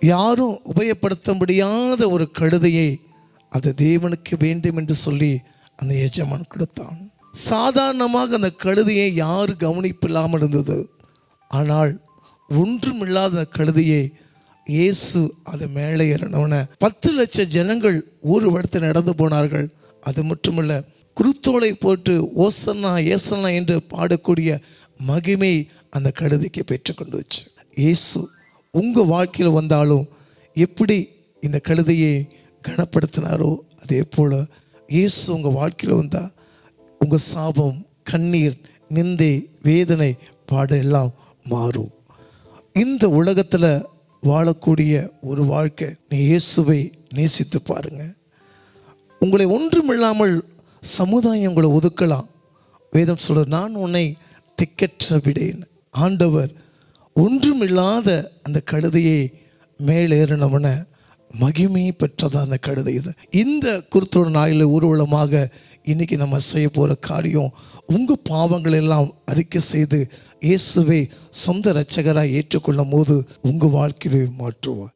யாரும் உபயோகப்படுத்த முடியாத ஒரு கழுதையை அது தேவனுக்கு வேண்டும் என்று சொல்லி அந்த எஜமான் கொடுத்தான். சாதாரணமாக அந்த கழுதையை யார் கவனிப்பில்லாமல் இருந்தது. ஆனால் ஒன்றுமில்லாத அந்த கழுதையை இயேசு அது மேலே ஏறினவன 10 லட்சம் ஜனங்கள் ஊர் வடத்து நடந்து போனார்கள். அது மட்டுமல்ல, குருத்தோலை போட்டு ஓசன்னா ஏசன்னா என்று பாடக்கூடிய மகிமை அந்த கழுதைக்கு பெற்றுக்கொண்டு வச்சு. இயேசு உங்கள் வாழ்க்கையில் வந்தாலும் எப்படி இந்த கழுதையை கனப்படுத்தினாரோ அதே போல் இயேசு உங்கள் வாழ்க்கையில் வந்தால் உங்கள் சாபம், கண்ணீர், நிந்தை, வேதனை, பாட எல்லாம் மாறும். இந்த உலகத்தில் வாழக்கூடிய ஒரு வாழ்க்கை நீ இயேசுவை நேசித்து பாருங்க. உங்களை ஒன்றுமில்லாமல் சமுதாயம் உங்களை ஒதுக்கலாம். வேதம் சொல்ற, நான் உன்னை திக்கற்ற விடேன். ஆண்டவர் ஒன்றுமில்லாத அந்த கழுதையை மேலேறினவன மகிமை பெற்றதா அந்த கழுதை. இது இந்த குருத்தோட நாயில் ஊர்வலமாக இன்னைக்கு நம்ம செய்ய போகிற காரியம், உங்கள் பாவங்கள் எல்லாம் அறிக்கை செய்து இயேசுவை சொந்த இரட்சகராக ஏற்றுக்கொள்ளும் போது உங்கள் வாழ்க்கையை மாற்றுவார்.